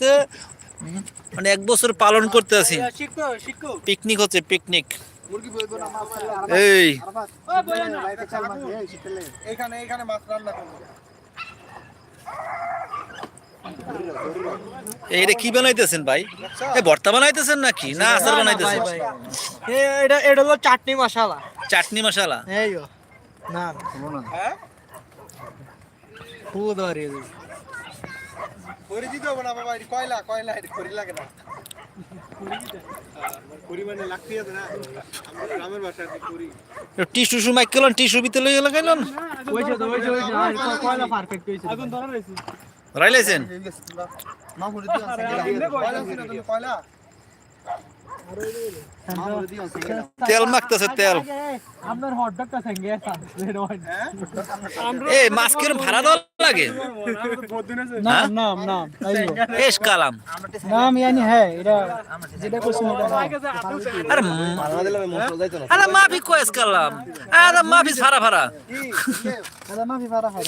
আজকে মানে 1 বছর পালন করতে আছি। পিকনিক হচ্ছে পিকনিক। এই এখানে মাছ রান্না করব। এইটা কি বানাইতেছেন ভাই? এই ভর্তা বানাইতেছেন নাকি না আচার বানাইতেছেন? এটা হলো চাটনি মশলা। চাটনি মশলা। এই না হ্যাঁ খুব ধরে করে দিতে হবে না বাবা, এটা কয়লা এটা খড়ি লাগে না। খড়ি মানে লাগতেই আছে না, আমাদের গ্রামের ভাষায় খড়ি। টিস্যু সুমাই কেলন টিস্যু ভিতরে লইয়া লাগাইলেন কয়লা পারফেক্ট হইছে এখন ধরা রইছে রাইলাইছেন। মা বলে দিও কয়লা ছিল তুমি কয়লা তেল মাখতেছে তেল। আপনার হট ডগটা সঙ্গে আছে এই মাছ কিরম ভাড়া দেওয়া লাগে? নাম নাম নাম এস কালাম। নাম यानी है এটা যেটা কোশ্চেন এটা আরে আরে মাফি কয়েস কালাম। আরে মাফি ভাড়া ভাড়া। এটা মাফি পারা হয়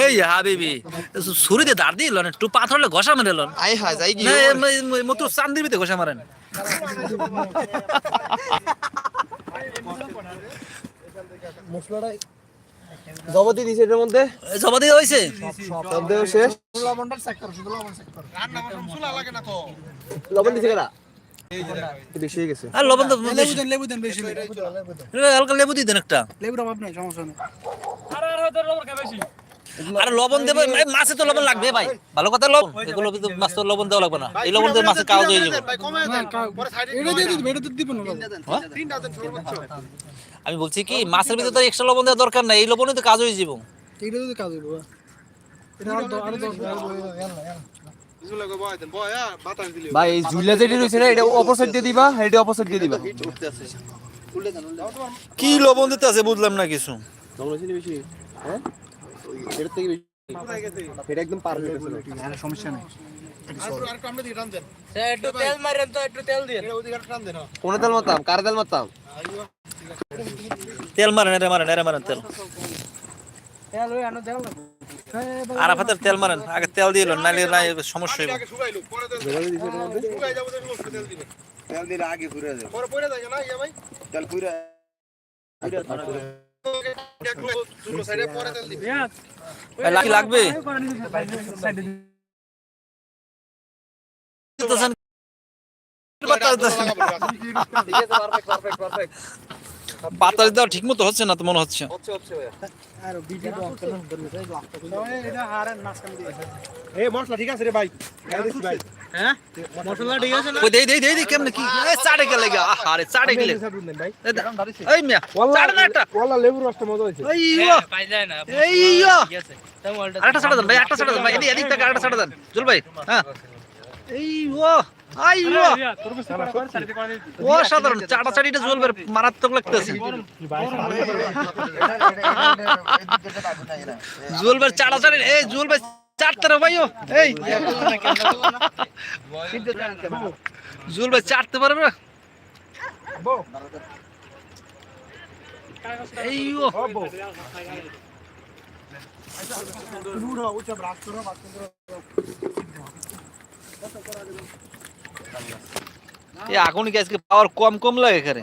এই হাবিবি ছুরিতে দাঁড় দিল একটু পাথরলে ঘষা মেরে লন। আই হ্যাঁ যাই কি মতো চান্দির ভিতরে ঘষা মারেন। মশলাটা জবতি দিছে এর মধ্যে, জবা দিয়ে হয়েছে সব দেও শেষ। লবণটা চেক করো, শুধু লবণ চেক করো। রান্না মশলা লাগে না তো। লবণ দিছে কেডা? এই যে বেশি হয়ে গেছে। আর লবণ তো লেবু দেন বেশি হালকা লেবু দিয়ে দেন একটা। লেবুর অভাব নাই, সমস্যা নেই। আর লবণ দেবো মাছে তো লবণ লাগবে ভাই, ভালো কথা। লবণ এগুলো মাছ তো লবণ দেওয়া লাগবে না, এই লবণ দিয়ে মাছের কাজ হয়ে যাবে। এটা দিয়ে দিবেন, এটা তো দিবেন না। তিনটা দেন সর্বোচ্চ। আমি বলছি কি মাছের ভিতরে তো এক্সট্রা লবণ দেওয়ার দরকার নাই, এই লবণে তো কাজ হয়ে যাবে। এটা তো কাজ হইব। এটা আরো 10 ভাই এই ঝুলা যেটি রইছে না, এটা অপোজিট দিয়ে দিবা, এটা অপোজিট দিয়ে দিবা। কি লবণ দিতে আছে বুঝলাম না কিছু। লবণ হইছে বেশি, হ্যাঁ এর থেকে বেশি এটা একদম পারফেক্ট আছে, আর সমস্যা নাই। আর কামড়ে দিয়ে টান দেন, একটু তেল মারেন তো, একটু তেল দিয়ে। এটা ওদিকে টান দেন। কোন তেল মারতাম, কার তেল মারতাম? তেল মারেন, এরে মারেন, এরে মারেন তেল। তেল ওই আনো তেল না। আরাফাতের তেল মারেন, আগে তেল দিয়ে লন, নাইলে নাই সমস্যা হইব। আগে শুকাইলো, পরে তেল দিবেন। শুকাই যাবে তেল মস্ত তেল দিবেন। তেল দিলে আগে পুরে যাবে, পরে পড়ে যায় না ইয়া ভাই, তেল পুরে দুটো সাইডে পরে তেল দিবেন। লাগবে বাতাস দেওয়া ঠিক মতো হচ্ছে না তো মনে হচ্ছে। আর ভিডিও অন করুন এটা হারেন মাছ কাম দিয়ে। এই মশলা ঠিক আছে রে ভাই, ভাই হ্যাঁ মশলা ঠিক আছে না? ওই দেই কেমনে কি এ চাড়ে গেলে আরে চাড়ে গেলে ভাই এই মিয়া চাড়ে না একটা ওলা লেবুর রসটা মজা হইছে। এইয়ো পাই যায় না। এইয়ো ঠিক আছে তাই ওয়ালটা আরেকটা ছাড়া দেন ভাই, একটা ছাড়া দেন ভাই, এদিক থেকে আরেকটা ছাড়া দেন জুল ভাই। হ্যাঁ এইয়ো আইয়ো ও সাধারণ চাড়াচাড়িটা জুলবের মারাত্মক লাগতেছে। জুলবের চাড়াচাড়ি এই জুল ভাই চারতে রে ভাইও, এই জুল ভাই চারতে পারবে না। এইয়ো এই আগুন কি আজকে পাওয়ার কম লাগে এখানে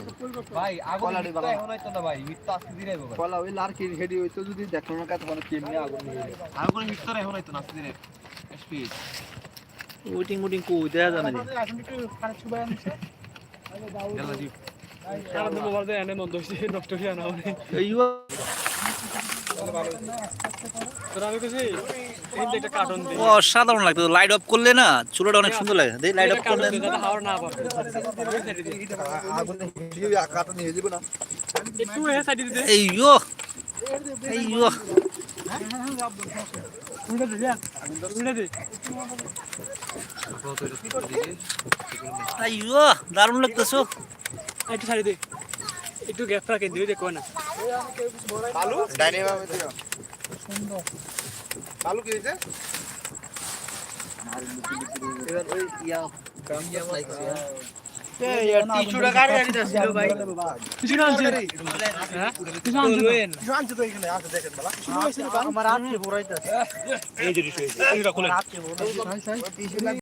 ভাই আগুন তো এখন হইতো না ভাই, মিটটা আজকে দিরাই বাবা। কলা ওই লারকি হেডি হইতো যদি দেখো না কত মানে কেমনে আগুন নিয়ে আগুন মিটটা এখন হইতো না আজকে দিরাই স্পিড উইটিং কই দেয়া জানা নি। গেল জি কারণ মোবাইল দিয়ে এনে মন দইছে নষ্ট হইয়া না মানে। এইয়ো তোরা আমি কইছি এই যে একটা কার্টন দে। ও সাধারণ লাগতো, লাইট অফ করলে না চুলাটা অনেক সুন্দর লাগে। দেই লাইট অফ করলে হাওয়া না পাবে। আগুন ভিডিও কাটা নিয়ে যাবে না। একটু এ সাইড দিতে। এইয়ো এইয়ো উড়ে দে যা। উড়ে দে। আইয়ো দারুণ লাগতেছো। একটু সাইড দে। একটু গ্যাপ রাখে দিও দেখো না। আলু ডাইনে ভাবে দিও সুন্দর। আলু কি হইছে? এবার ওই ইয়া গ্রাম ইয়া লাগছে। টিস্যুটা কার গাড়িতে ছিল ভাই? কিছু না আনছে হ্যাঁ কিছু আনছে তো এখানে আছে দেখেন বালা আমার আজকে ভরাইতে আছে এই যে টিস্যু এটা খুলে